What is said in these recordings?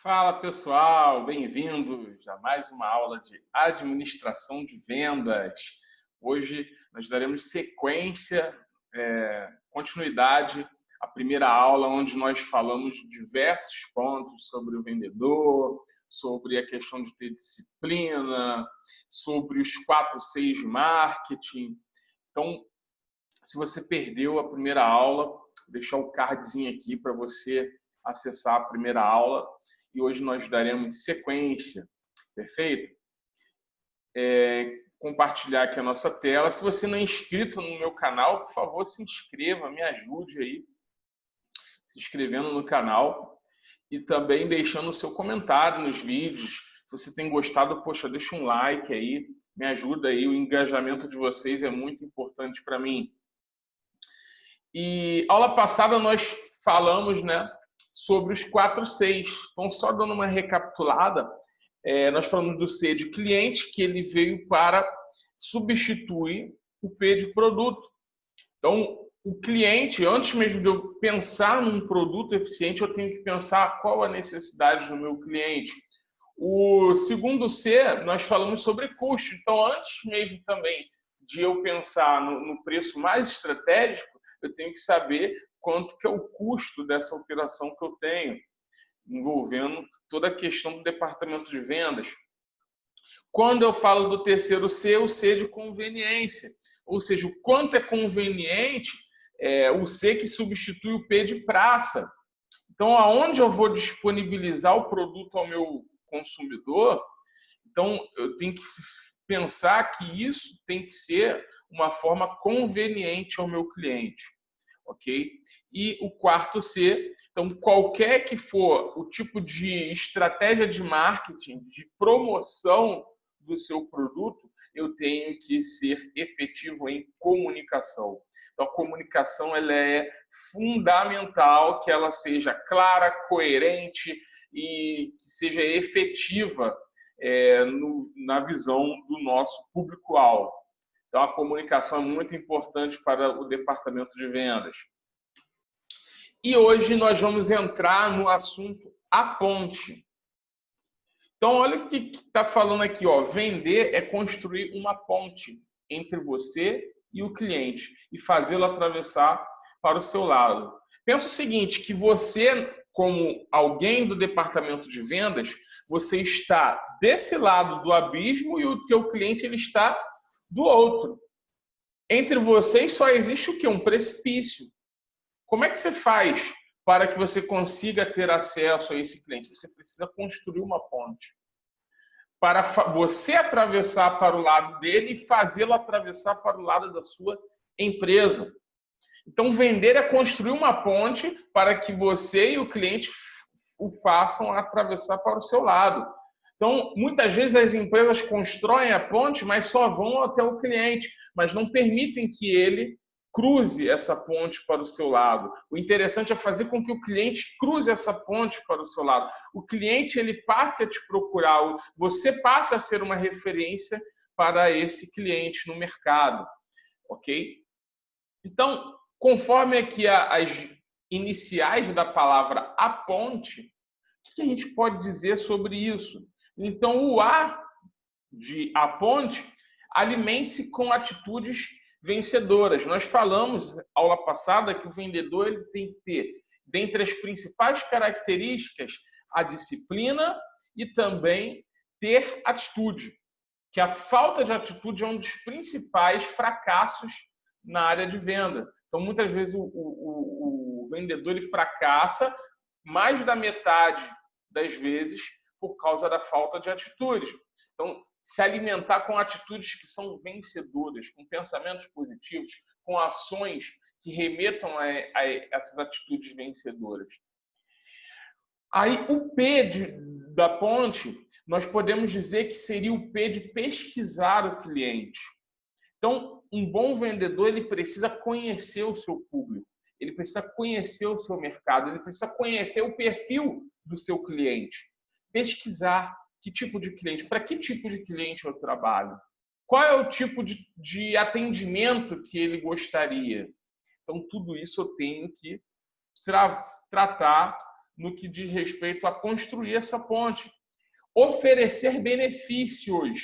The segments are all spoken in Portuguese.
Fala pessoal, bem-vindos a mais uma aula de administração de vendas. Hoje nós daremos sequência, continuidade à primeira aula, onde nós falamos de diversos pontos sobre o vendedor, sobre a questão de ter disciplina, sobre os 4 Cs de marketing. Então, se você perdeu a primeira aula, vou deixar o cardzinho aqui para você acessar a primeira aula. E hoje nós daremos sequência, perfeito? Compartilhar aqui a nossa tela. Se você não é inscrito no meu canal, por favor, se inscreva, me ajude aí, se inscrevendo no canal e também deixando o seu comentário nos vídeos. Se você tem gostado, poxa, deixa um like aí, me ajuda aí, o engajamento de vocês é muito importante para mim. E aula passada nós falamos, né, sobre os 4 Cs. Então, só dando uma recapitulada, nós falamos do C de cliente, que ele veio para substituir o P de produto. Então, o cliente, antes mesmo de eu pensar num produto eficiente, eu tenho que pensar qual a necessidade do meu cliente. O segundo C, nós falamos sobre custo. Então, antes mesmo também de eu pensar no preço mais estratégico, eu tenho que saber quanto que é o custo dessa operação que eu tenho, envolvendo toda a questão do departamento de vendas. Quando eu falo do terceiro C, o C de conveniência, ou seja, o quanto é conveniente o C que substitui o P de praça. Então, aonde eu vou disponibilizar o produto ao meu consumidor, então eu tenho que pensar que isso tem que ser uma forma conveniente ao meu cliente. Ok? E o quarto C, então, qualquer que for o tipo de estratégia de marketing, de promoção do seu produto, eu tenho que ser efetivo em comunicação. Então, a comunicação ela é fundamental, que ela seja clara, coerente e que seja efetiva na visão do nosso público-alvo. Então, a comunicação é muito importante para o departamento de vendas. E hoje nós vamos entrar no assunto a ponte. Então, olha o que está falando aqui, ó. Vender é construir uma ponte entre você e o cliente e fazê-lo atravessar para o seu lado. Pensa o seguinte, que você, como alguém do departamento de vendas, você está desse lado do abismo e o teu cliente ele está do outro. Entre vocês só existe o quê? Um precipício. Como é que você faz para que você consiga ter acesso a esse cliente? Você precisa construir uma ponte. Para você atravessar para o lado dele e fazê-lo atravessar para o lado da sua empresa. Então, vender é construir uma ponte para que você e o cliente o façam atravessar para o seu lado. Então, muitas vezes as empresas constroem a ponte, mas só vão até o cliente, mas não permitem que ele cruze essa ponte para o seu lado. O interessante é fazer com que o cliente cruze essa ponte para o seu lado. O cliente ele passe a te procurar, você passa a ser uma referência para esse cliente no mercado, ok? Então, conforme aqui as iniciais da palavra a ponte, o que a gente pode dizer sobre isso? Então, o A de a ponte, alimente-se com atitudes vencedoras. Nós falamos, aula passada, que o vendedor ele tem que ter, dentre as principais características, a disciplina e também ter atitude. Que a falta de atitude é um dos principais fracassos na área de venda. Então, muitas vezes, o vendedor ele fracassa mais da metade das vezes por causa da falta de atitude. Então, se alimentar com atitudes que são vencedoras, com pensamentos positivos, com ações que remetam a essas atitudes vencedoras. Aí, o P da ponte, nós podemos dizer que seria o P de pesquisar o cliente. Então, um bom vendedor ele precisa conhecer o seu público, ele precisa conhecer o seu mercado, ele precisa conhecer o perfil do seu cliente. Pesquisar que tipo de cliente, para que tipo de cliente eu trabalho, qual é o tipo de atendimento que ele gostaria. Então, tudo isso eu tenho que tratar no que diz respeito a construir essa ponte. Oferecer benefícios.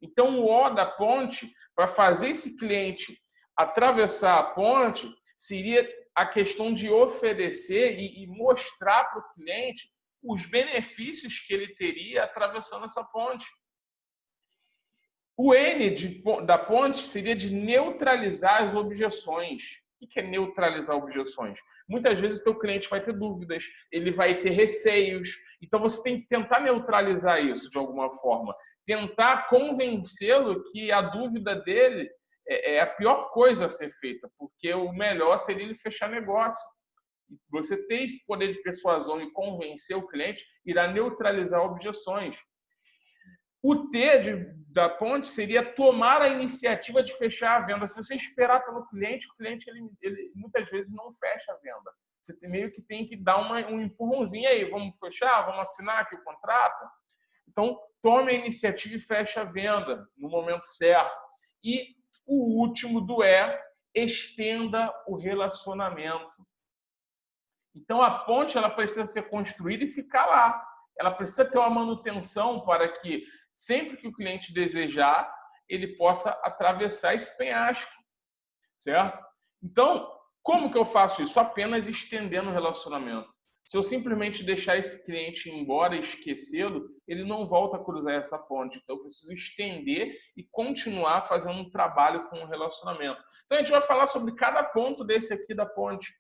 Então, o O da ponte, para fazer esse cliente atravessar a ponte, seria a questão de oferecer e mostrar para o cliente os benefícios que ele teria atravessando essa ponte. O N da ponte seria de neutralizar as objeções. O que é neutralizar objeções? Muitas vezes o teu cliente vai ter dúvidas, ele vai ter receios, então você tem que tentar neutralizar isso de alguma forma. Tentar convencê-lo que a dúvida dele é a pior coisa a ser feita, porque o melhor seria ele fechar negócio. Você ter esse poder de persuasão e convencer o cliente irá neutralizar objeções. O T da ponte seria tomar a iniciativa de fechar a venda. Se você esperar pelo cliente, o cliente ele muitas vezes não fecha a venda. Você meio que tem que dar um empurrãozinho aí. Vamos fechar? Vamos assinar aqui o contrato? Então, tome a iniciativa e feche a venda no momento certo. E o último do E, estenda o relacionamento. Então, a ponte ela precisa ser construída e ficar lá. Ela precisa ter uma manutenção para que, sempre que o cliente desejar, ele possa atravessar esse penhasco, certo? Então, como que eu faço isso? Apenas estendendo o relacionamento. Se eu simplesmente deixar esse cliente ir embora e esquecê-lo, ele não volta a cruzar essa ponte. Então, eu preciso estender e continuar fazendo um trabalho com o relacionamento. Então, a gente vai falar sobre cada ponto desse aqui da ponte,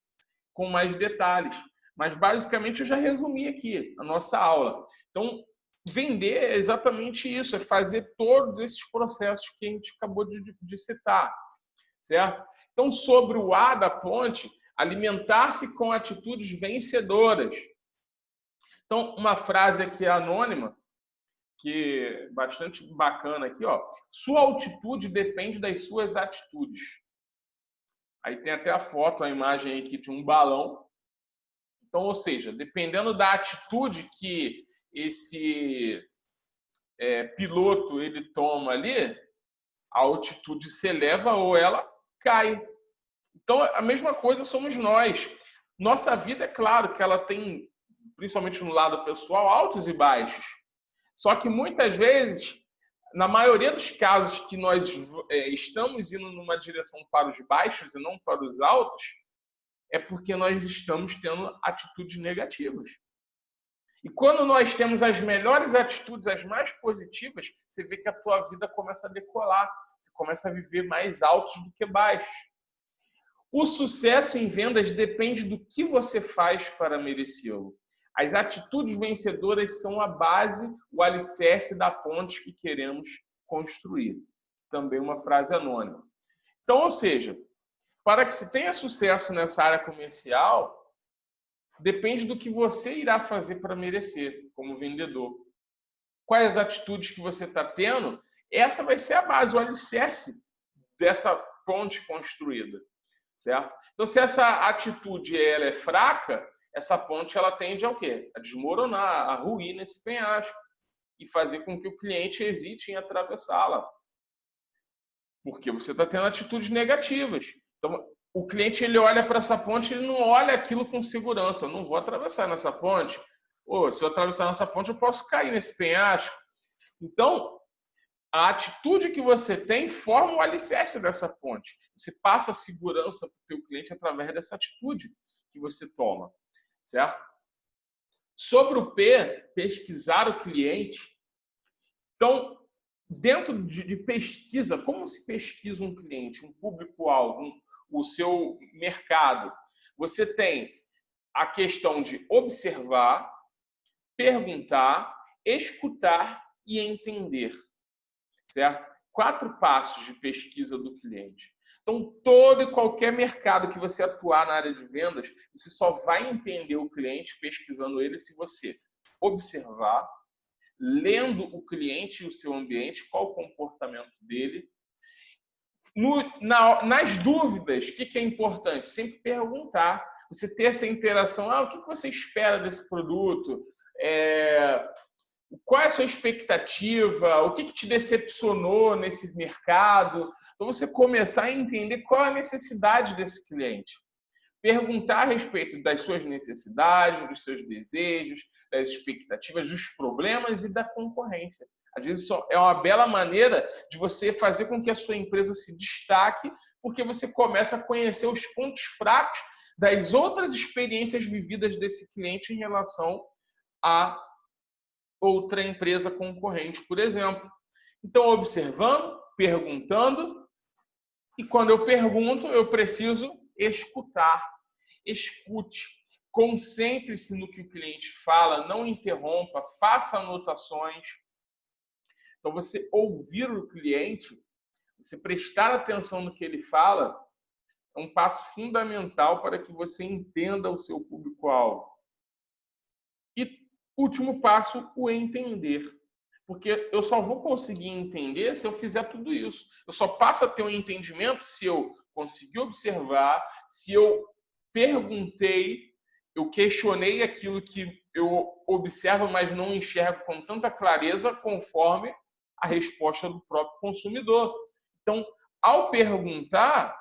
com mais detalhes. Mas, basicamente, eu já resumi aqui a nossa aula. Então, vender é exatamente isso, é fazer todos esses processos que a gente acabou de citar, certo? Então, sobre o A da ponte, alimentar-se com atitudes vencedoras. Então, uma frase aqui anônima, que é bastante bacana aqui, ó. Sua altitude depende das suas atitudes. Aí tem até a foto, a imagem aqui de um balão. Então, ou seja, dependendo da atitude que esse piloto ele toma ali, a altitude se eleva ou ela cai. Então, a mesma coisa somos nós. Nossa vida, é claro que ela tem, principalmente no lado pessoal, altos e baixos. Só que muitas vezes, na maioria dos casos que nós estamos indo numa direção para os baixos e não para os altos, é porque nós estamos tendo atitudes negativas. E quando nós temos as melhores atitudes, as mais positivas, você vê que a tua vida começa a decolar. Você começa a viver mais altos do que baixos. O sucesso em vendas depende do que você faz para merecê-lo. As atitudes vencedoras são a base, o alicerce da ponte que queremos construir. Também uma frase anônima. Então, ou seja, para que se tenha sucesso nessa área comercial, depende do que você irá fazer para merecer como vendedor. Quais as atitudes que você está tendo? Essa vai ser a base, o alicerce dessa ponte construída, certo? Então, se essa atitude ela é fraca, essa ponte ela tende ao quê? A desmoronar, a ruir nesse penhasco e fazer com que o cliente hesite em atravessá-la. Porque você está tendo atitudes negativas. Então, o cliente ele olha para essa ponte, ele não olha aquilo com segurança. Eu não vou atravessar nessa ponte. Ou se eu atravessar nessa ponte, eu posso cair nesse penhasco. Então, a atitude que você tem forma o alicerce dessa ponte. Você passa a segurança para o teu cliente através dessa atitude que você toma, certo? Sobre o P, pesquisar o cliente. Então, dentro de pesquisa, como se pesquisa um cliente, um público-alvo, o seu mercado? Você tem a questão de observar, perguntar, escutar e entender, certo? 4 passos de pesquisa do cliente. Então, todo e qualquer mercado que você atuar na área de vendas, você só vai entender o cliente pesquisando ele se você observar, lendo o cliente e o seu ambiente, qual o comportamento dele. Nas dúvidas, o que é importante? Sempre perguntar. Você ter essa interação. O que você espera desse produto? Qual é a sua expectativa? O que te decepcionou nesse mercado? Então, você começar a entender qual é a necessidade desse cliente. Perguntar a respeito das suas necessidades, dos seus desejos, das expectativas, dos problemas e da concorrência. Às vezes isso é uma bela maneira de você fazer com que a sua empresa se destaque, porque você começa a conhecer os pontos fracos das outras experiências vividas desse cliente em relação a outra empresa concorrente, por exemplo. Então, observando, perguntando, e quando eu pergunto, eu preciso escutar. Escute, concentre-se no que o cliente fala, não interrompa, faça anotações. Então, você ouvir o cliente, você prestar atenção no que ele fala, é um passo fundamental para que você entenda o seu público-alvo. E último passo, o entender. Porque eu só vou conseguir entender se eu fizer tudo isso. Eu só passo a ter um entendimento se eu conseguir observar, se eu perguntei, eu questionei aquilo que eu observo, mas não enxergo com tanta clareza, conforme a resposta do próprio consumidor. Então, ao perguntar,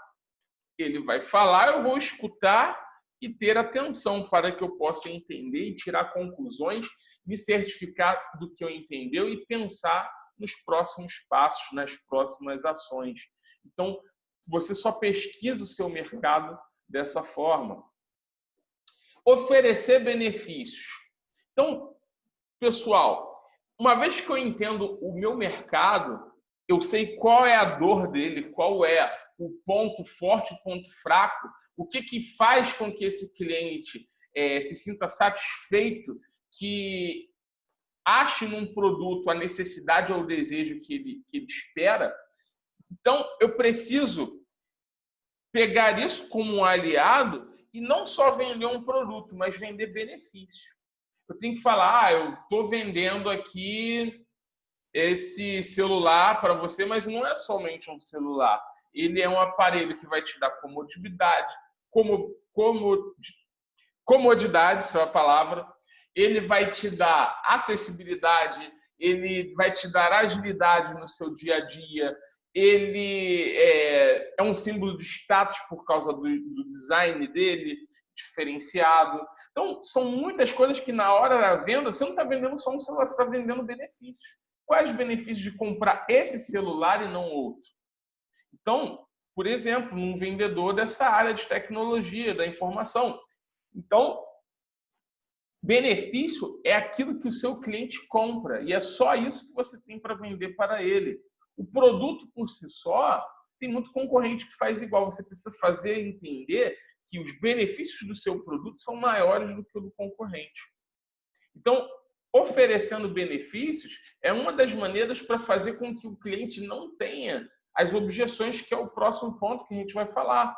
ele vai falar, eu vou escutar e ter atenção para que eu possa entender e tirar conclusões, me certificar do que eu entendeu e pensar nos próximos passos, nas próximas ações. Então, você só pesquisa o seu mercado dessa forma. Oferecer benefícios. Então, pessoal, uma vez que eu entendo o meu mercado, eu sei qual é a dor dele, qual é o ponto forte, o ponto fraco, o que faz com que esse cliente se sinta satisfeito, que ache num produto a necessidade ou o desejo que ele espera. Então, eu preciso pegar isso como um aliado e não só vender um produto, mas vender benefício. Eu tenho que falar, eu estou vendendo aqui esse celular para você, mas não é somente um celular. Ele é um aparelho que vai te dar comodidade, comodidade, essa é a palavra. Ele vai te dar acessibilidade, ele vai te dar agilidade no seu dia a dia. Ele é um símbolo de status por causa do design dele, diferenciado. Então, são muitas coisas que na hora da venda, você não está vendendo só um celular, você está vendendo benefícios. Quais os benefícios de comprar esse celular e não outro? Então, por exemplo, um vendedor dessa área de tecnologia, da informação. Então, benefício é aquilo que o seu cliente compra e é só isso que você tem para vender para ele. O produto por si só, tem muito concorrente que faz igual. Você precisa fazer entender que os benefícios do seu produto são maiores do que o do concorrente. Então, oferecendo benefícios é uma das maneiras para fazer com que o cliente não tenha as objeções, que é o próximo ponto que a gente vai falar.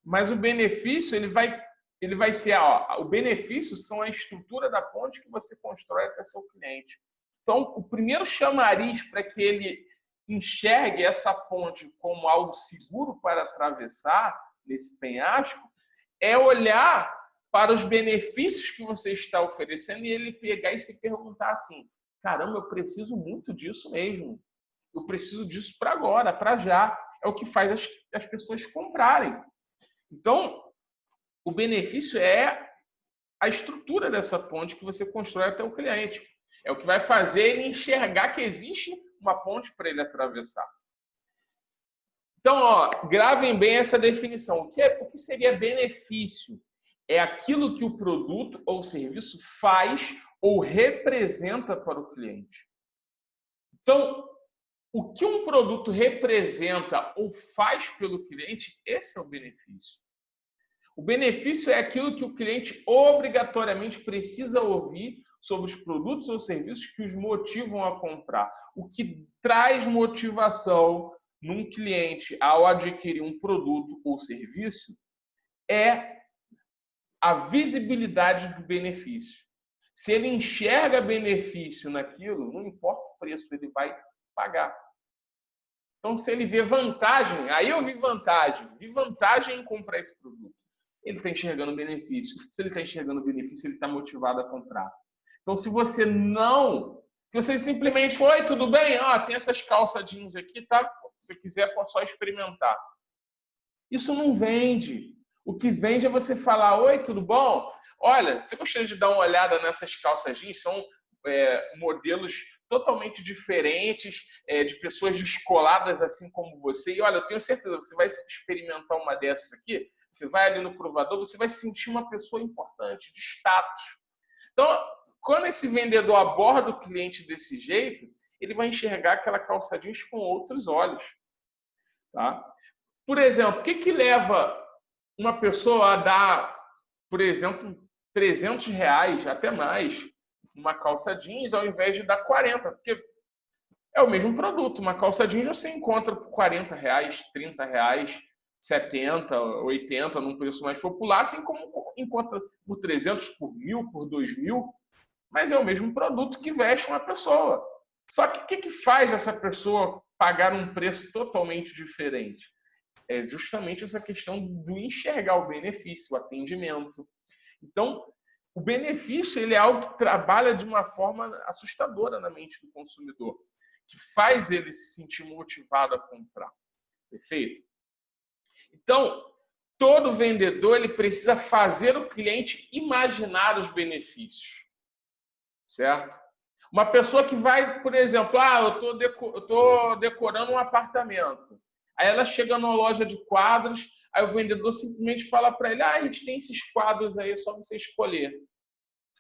Mas o benefício, ele vai ser, o benefício são a estrutura da ponte que você constrói até seu cliente. Então, o primeiro chamariz para que ele enxergue essa ponte como algo seguro para atravessar nesse penhasco é olhar para os benefícios que você está oferecendo e ele pegar e se perguntar assim, caramba, eu preciso muito disso mesmo. Eu preciso disso para agora, para já. É o que faz as pessoas comprarem. Então, o benefício é a estrutura dessa ponte que você constrói até o cliente. É o que vai fazer ele enxergar que existe uma ponte para ele atravessar. Então, gravem bem essa definição. O que seria benefício? É aquilo que o produto ou serviço faz ou representa para o cliente. Então, o que um produto representa ou faz pelo cliente, esse é o benefício. O benefício é aquilo que o cliente obrigatoriamente precisa ouvir sobre os produtos ou serviços que os motivam a comprar. O que traz motivação num cliente ao adquirir um produto ou serviço é a visibilidade do benefício. Se ele enxerga benefício naquilo, não importa o preço, ele vai pagar. Então, se ele vê vantagem, aí eu vi vantagem em comprar esse produto. Ele está enxergando benefício. Se ele está enxergando benefício, ele está motivado a comprar. Então, se você simplesmente, oi, tudo bem? Tem essas calças jeans aqui, tá? Se você quiser, pode só experimentar. Isso não vende. O que vende é você falar: oi, tudo bom? Olha, você gostaria de dar uma olhada nessas calças jeans? São modelos totalmente diferentes, de pessoas descoladas assim como você. E olha, eu tenho certeza, você vai experimentar uma dessas aqui, você vai ali no provador, você vai se sentir uma pessoa importante, de status. Então, quando esse vendedor aborda o cliente desse jeito, ele vai enxergar aquela calça jeans com outros olhos. Tá? Por exemplo, o que leva uma pessoa a dar, por exemplo, R$ 300, até mais, uma calça jeans, ao invés de dar 40? Porque é o mesmo produto. Uma calça jeans você encontra por R$ 40, R$ 30, 70, 80, num preço mais popular, assim como encontra por 300, por 1.000, por 2.000, mas é o mesmo produto que veste uma pessoa. Só que o que faz essa pessoa pagar um preço totalmente diferente? É justamente essa questão do enxergar o benefício, o atendimento. Então, o benefício ele é algo que trabalha de uma forma assustadora na mente do consumidor, que faz ele se sentir motivado a comprar. Perfeito? Então, todo vendedor ele precisa fazer o cliente imaginar os benefícios. Certo? Uma pessoa que vai, por exemplo, eu estou decorando um apartamento. Aí ela chega numa loja de quadros, aí o vendedor simplesmente fala para ele: a gente tem esses quadros aí, é só você escolher.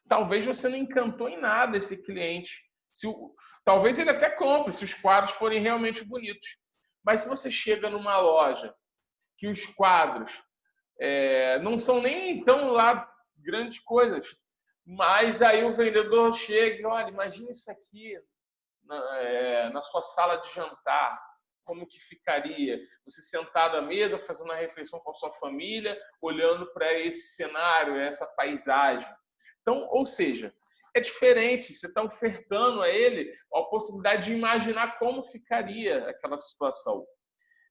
Talvez você não encantou em nada esse cliente. Talvez ele até compre, se os quadros forem realmente bonitos. Mas se você chega numa loja que os quadros não são nem tão lá grandes coisas, mas aí o vendedor chega e olha, imagina isso aqui na sua sala de jantar, como que ficaria? Você sentado à mesa, fazendo uma refeição com a sua família, olhando para esse cenário, essa paisagem. Então, ou seja, é diferente, você está ofertando a ele a possibilidade de imaginar como ficaria aquela situação,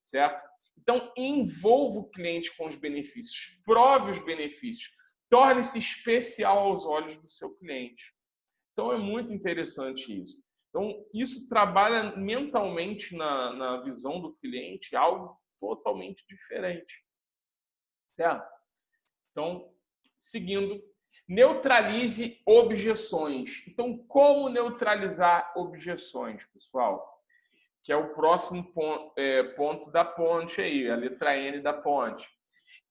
certo? Então, envolva o cliente com os benefícios, prove os benefícios, torne-se especial aos olhos do seu cliente. Então, é muito interessante isso. Então, isso trabalha mentalmente na visão do cliente algo totalmente diferente. Certo? Então, seguindo, neutralize objeções. Então, como neutralizar objeções, pessoal? Que é o próximo ponto da ponte aí, a letra N da ponte.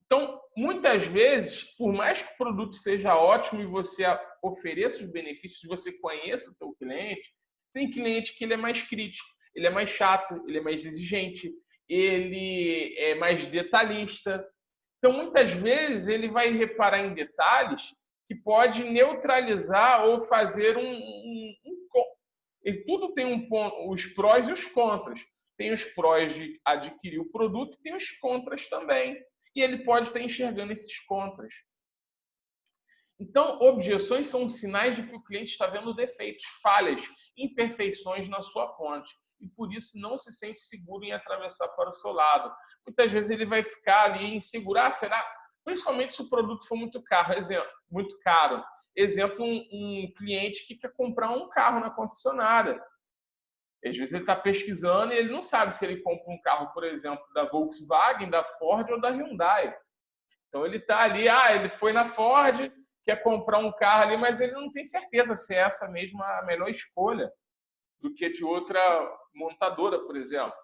Então, muitas vezes, por mais que o produto seja ótimo e você ofereça os benefícios, você conheça o seu cliente, tem cliente que ele é mais crítico, ele é mais chato, ele é mais exigente, ele é mais detalhista. Então, muitas vezes, ele vai reparar em detalhes que pode neutralizar ou fazer tudo tem um ponto, os prós e os contras. Tem os prós de adquirir o produto e tem os contras também. E ele pode estar enxergando esses contras. Então, objeções são sinais de que o cliente está vendo defeitos, falhas, imperfeições na sua ponte. E por isso não se sente seguro em atravessar para o seu lado. Muitas vezes ele vai ficar ali inseguro. Será? Principalmente se o produto for muito caro. Exemplo, um cliente que quer comprar um carro na concessionária. Às vezes ele está pesquisando e ele não sabe se ele compra um carro, por exemplo, da Volkswagen, da Ford ou da Hyundai. Então ele está ali, ele foi na Ford, quer comprar um carro ali, mas ele não tem certeza se é essa mesma a melhor escolha do que de outra montadora, por exemplo.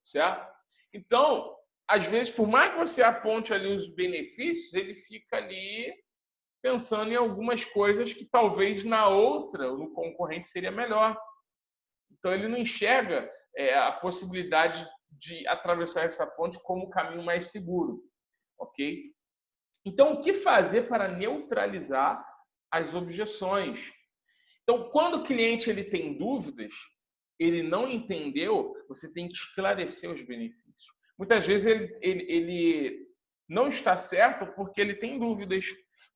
Certo? Então, às vezes, por mais que você aponte ali os benefícios, ele fica ali pensando em algumas coisas que talvez na outra, no concorrente, seria melhor. Então, ele não enxerga a possibilidade de atravessar essa ponte como o caminho mais seguro. Ok? Então, o que fazer para neutralizar as objeções? Então, quando o cliente ele tem dúvidas, ele não entendeu, você tem que esclarecer os benefícios. Muitas vezes ele não está certo porque ele tem dúvidas,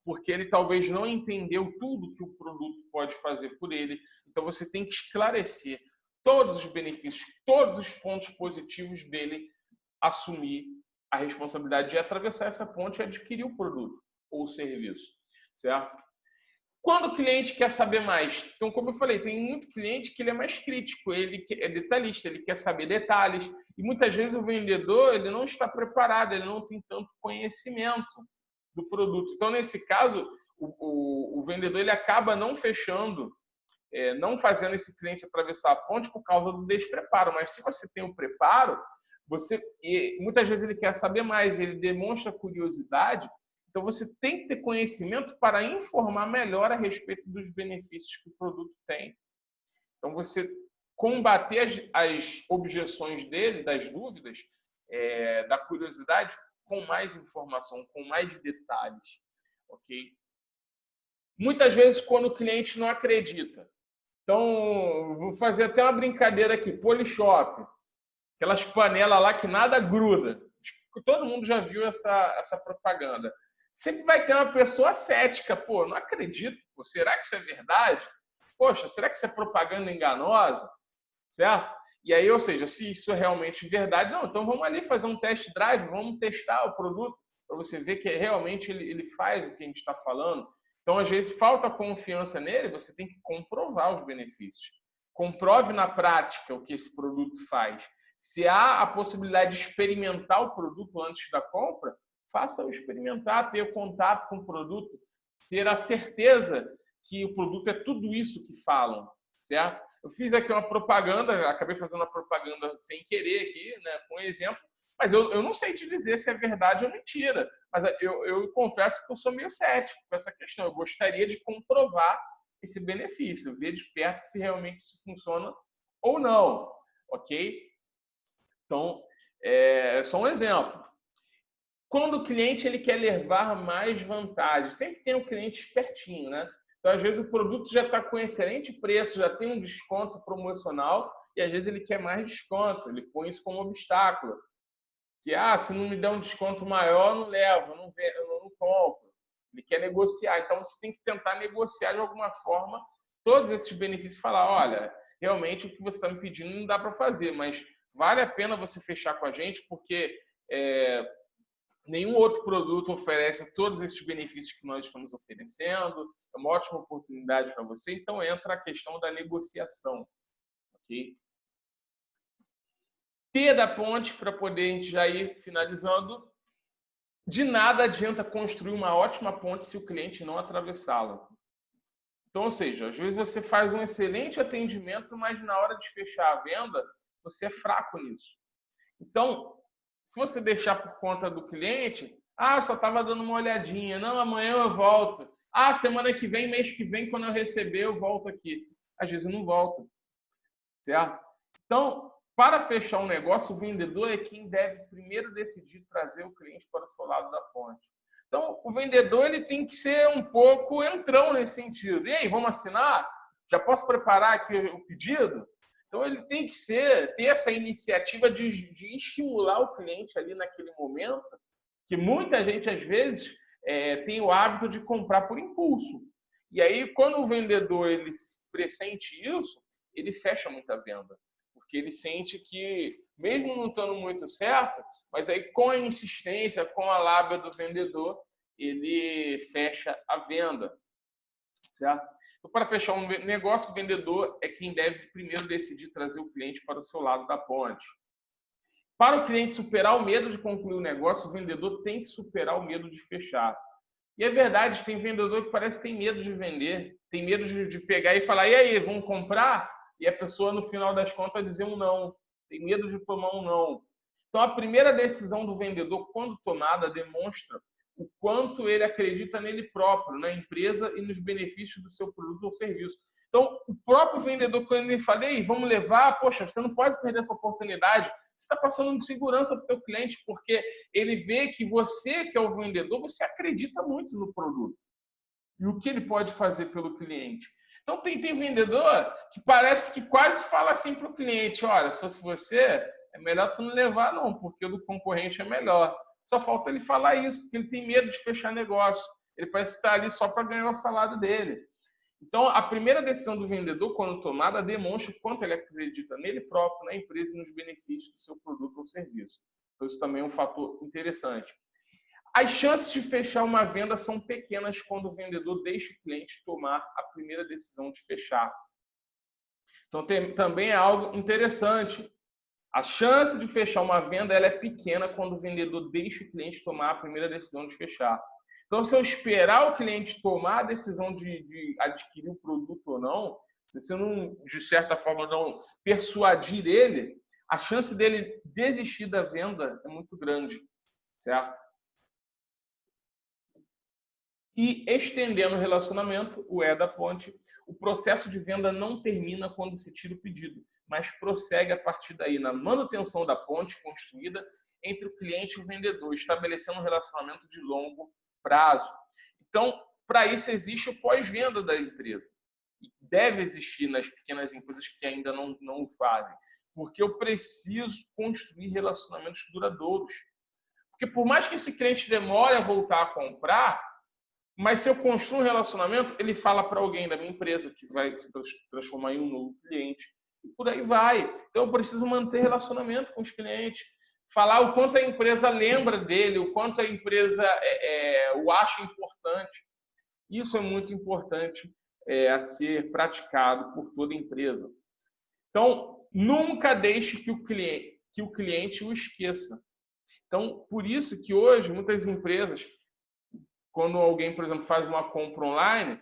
porque ele talvez não entendeu tudo que o produto pode fazer por ele. Então, você tem que esclarecer todos os benefícios, todos os pontos positivos dele, assumir a responsabilidade de atravessar essa ponte e adquirir o produto ou o serviço, certo? Quando o cliente quer saber mais, então, como eu falei, tem muito cliente que ele é mais crítico, ele é detalhista, ele quer saber detalhes, E muitas vezes o vendedor ele não está preparado, ele não tem tanto conhecimento do produto. Então, nesse caso, o vendedor ele acaba não fechando, não fazendo esse cliente atravessar a ponte por causa do despreparo. Mas se você tem o preparo, muitas vezes ele quer saber mais, ele demonstra curiosidade, então você tem que ter conhecimento para informar melhor a respeito dos benefícios que o produto tem. Então você combater as objeções dele, das dúvidas, da curiosidade, com mais informação, com mais detalhes, ok? Muitas vezes quando o cliente não acredita. Então, vou fazer até uma brincadeira aqui, Polishop, aquelas panelas lá que nada gruda. Todo mundo já viu essa propaganda. Sempre vai ter uma pessoa cética. Pô, não acredito. Pô, será que isso é verdade? Poxa, será que isso é propaganda enganosa? Certo? E aí, ou seja, se isso é realmente verdade, não, então vamos ali fazer um test drive, vamos testar o produto para você ver que realmente ele faz o que a gente está falando. Então, às vezes, falta confiança nele, você tem que comprovar os benefícios. Comprove na prática o que esse produto faz. Se há a possibilidade de experimentar o produto antes da compra, faça-o experimentar, ter contato com o produto, ter a certeza que o produto é tudo isso que falam, certo? Eu fiz aqui uma propaganda, acabei fazendo uma propaganda sem querer aqui, né, com um exemplo, mas eu não sei te dizer se é verdade ou mentira. Mas eu confesso que eu sou meio cético com essa questão. Eu gostaria de comprovar esse benefício, ver de perto se realmente isso funciona ou não, ok? Então, só um exemplo. Quando o cliente ele quer levar mais vantagem, sempre tem um cliente espertinho, né? Então, às vezes, o produto já está com excelente preço, já tem um desconto promocional e, às vezes, ele quer mais desconto. Ele põe isso como obstáculo. Que, se não me der um desconto maior, eu não levo, eu não compro. Ele quer negociar. Então, você tem que tentar negociar de alguma forma todos esses benefícios e falar, olha, realmente o que você está me pedindo não dá para fazer, mas vale a pena você fechar com a gente porque nenhum outro produto oferece todos esses benefícios que nós estamos oferecendo. É uma ótima oportunidade para você. Então, entra a questão da negociação. Ok? Ter da ponte para poder a gente já ir finalizando. De nada adianta construir uma ótima ponte se o cliente não atravessá-la. Então, ou seja, às vezes você faz um excelente atendimento, mas na hora de fechar a venda, você é fraco nisso. Então, se você deixar por conta do cliente, eu só estava dando uma olhadinha, não, amanhã eu volto. Semana que vem, mês que vem, quando eu receber, eu volto aqui. Às vezes eu não volto, certo? Então, para fechar um negócio, o vendedor é quem deve primeiro decidir trazer o cliente para o seu lado da ponte. Então, o vendedor ele tem que ser um pouco entrão nesse sentido. E aí, vamos assinar? Já posso preparar aqui o pedido? Então, ele tem que ter essa iniciativa de estimular o cliente ali naquele momento, que muita gente, às vezes, tem o hábito de comprar por impulso. E aí, quando o vendedor ele pressente isso, ele fecha muita venda. Porque ele sente que, mesmo não estando muito certo, mas aí com a insistência, com a lábia do vendedor, ele fecha a venda, certo? Então, para fechar um negócio, o vendedor é quem deve primeiro decidir trazer o cliente para o seu lado da ponte. Para o cliente superar o medo de concluir o negócio, o vendedor tem que superar o medo de fechar. E é verdade, tem vendedor que parece que tem medo de vender, tem medo de pegar e falar, e aí, vamos comprar? E a pessoa, no final das contas, dizer um não. Tem medo de tomar um não. Então, a primeira decisão do vendedor, quando tomada, demonstra o quanto ele acredita nele próprio, na empresa e nos benefícios do seu produto ou serviço. Então, o próprio vendedor, quando ele fala, ei, vamos levar, poxa, você não pode perder essa oportunidade. Você está passando de segurança para o seu cliente, porque ele vê que você, que é o vendedor, você acredita muito no produto e o que ele pode fazer pelo cliente. Então, tem vendedor que parece que quase fala assim para o cliente, olha, se fosse você, é melhor tu não levar não, porque o do concorrente é melhor. Só falta ele falar isso, porque ele tem medo de fechar negócio. Ele parece estar ali só para ganhar o salário dele. Então, a primeira decisão do vendedor, quando tomada, demonstra o quanto ele acredita nele próprio, na empresa e nos benefícios do seu produto ou serviço. Então, isso também é um fator interessante. As chances de fechar uma venda são pequenas quando o vendedor deixa o cliente tomar a primeira decisão de fechar. Então, também é algo interessante. A chance de fechar uma venda ela é pequena quando o vendedor deixa o cliente tomar a primeira decisão de fechar. Então, se eu esperar o cliente tomar a decisão de adquirir o produto ou não, se você não, de certa forma, não persuadir ele, a chance dele desistir da venda é muito grande, certo? E estendendo o relacionamento, o E da ponte, o processo de venda não termina quando se tira o pedido, mas prossegue a partir daí na manutenção da ponte construída entre o cliente e o vendedor, estabelecendo um relacionamento de longo prazo. Então, para isso existe o pós-venda da empresa. E deve existir nas pequenas empresas que ainda não o fazem. Porque eu preciso construir relacionamentos duradouros. Porque por mais que esse cliente demore a voltar a comprar, mas se eu construo um relacionamento, ele fala para alguém da minha empresa que vai se transformar em um novo cliente. E por aí vai. Então eu preciso manter relacionamento com os clientes. Falar o quanto a empresa lembra dele, o quanto a empresa o acha importante. Isso é muito importante a ser praticado por toda empresa. Então, nunca deixe que o cliente o esqueça. Então, por isso que hoje muitas empresas, quando alguém, por exemplo, faz uma compra online,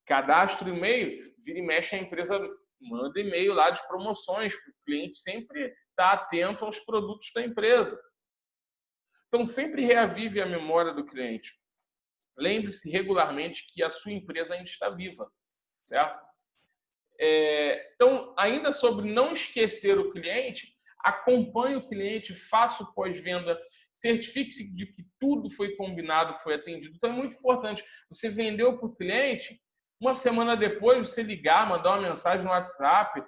cadastra o e-mail, vira e mexe a empresa manda e-mail lá de promoções, para o cliente sempre estar atento aos produtos da empresa. Então, sempre reavive a memória do cliente. Lembre-se regularmente que a sua empresa ainda está viva, certo? Então, ainda sobre não esquecer o cliente, acompanhe o cliente, faça o pós-venda, certifique-se de que tudo foi combinado, foi atendido. Então, é muito importante. Você vendeu para o cliente, uma semana depois você ligar, mandar uma mensagem no WhatsApp,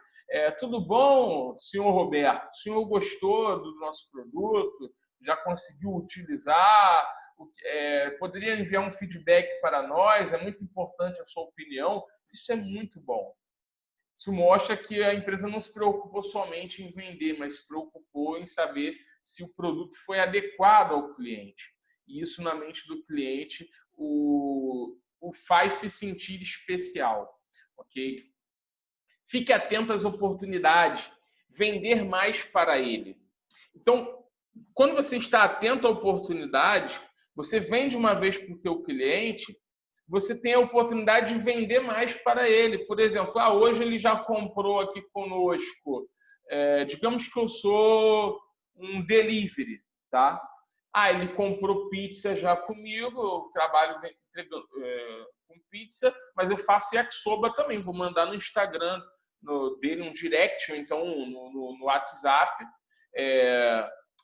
tudo bom, senhor Roberto? O senhor gostou do nosso produto? Já conseguiu utilizar? Poderia enviar um feedback para nós? É muito importante a sua opinião. Isso é muito bom. Isso mostra que a empresa não se preocupou somente em vender, mas se preocupou em saber se o produto foi adequado ao cliente. E isso, na mente do cliente, o faz se sentir especial. Ok? Fique atento às oportunidades. Vender mais para ele. Então, quando você está atento à oportunidade, você vende uma vez para o teu cliente, você tem a oportunidade de vender mais para ele. Por exemplo, hoje ele já comprou aqui conosco. Digamos que eu sou um delivery, tá? Ele comprou pizza já comigo, eu trabalho com pizza, mas eu faço yakisoba também. Vou mandar no Instagram dele um direct, ou então no WhatsApp,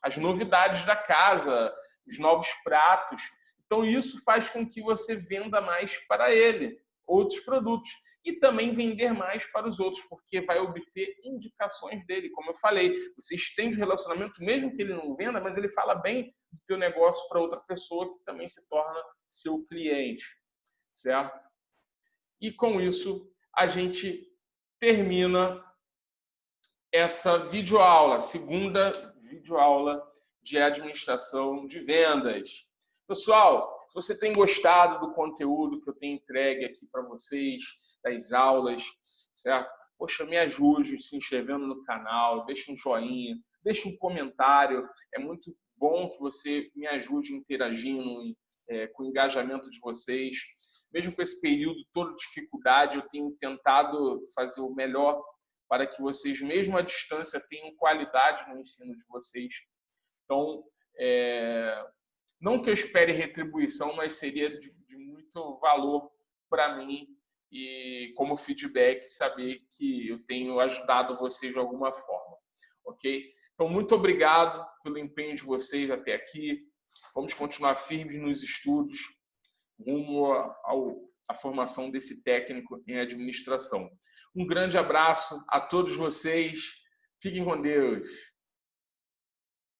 as novidades da casa, os novos pratos. Então, isso faz com que você venda mais para ele, outros produtos. E também vender mais para os outros, porque vai obter indicações dele. Como eu falei, você estende o relacionamento, mesmo que ele não venda, mas ele fala bem do teu negócio para outra pessoa que também se torna seu cliente, certo? E com isso, a gente termina essa videoaula, segunda videoaula de administração de vendas. Pessoal, se você tem gostado do conteúdo que eu tenho entregue aqui para vocês, das aulas, certo? Poxa, me ajude se inscrevendo no canal, deixa um joinha, deixa um comentário. É muito bom que você me ajude interagindo com o engajamento de vocês. Mesmo com esse período todo de dificuldade, eu tenho tentado fazer o melhor para que vocês, mesmo à distância, tenham qualidade no ensino de vocês. Então, não que eu espere retribuição, mas seria de muito valor para mim e como feedback saber que eu tenho ajudado vocês de alguma forma, ok? Então, muito obrigado pelo empenho de vocês até aqui. Vamos continuar firmes nos estudos rumo à formação desse técnico em administração. Um grande abraço a todos vocês. Fiquem com Deus.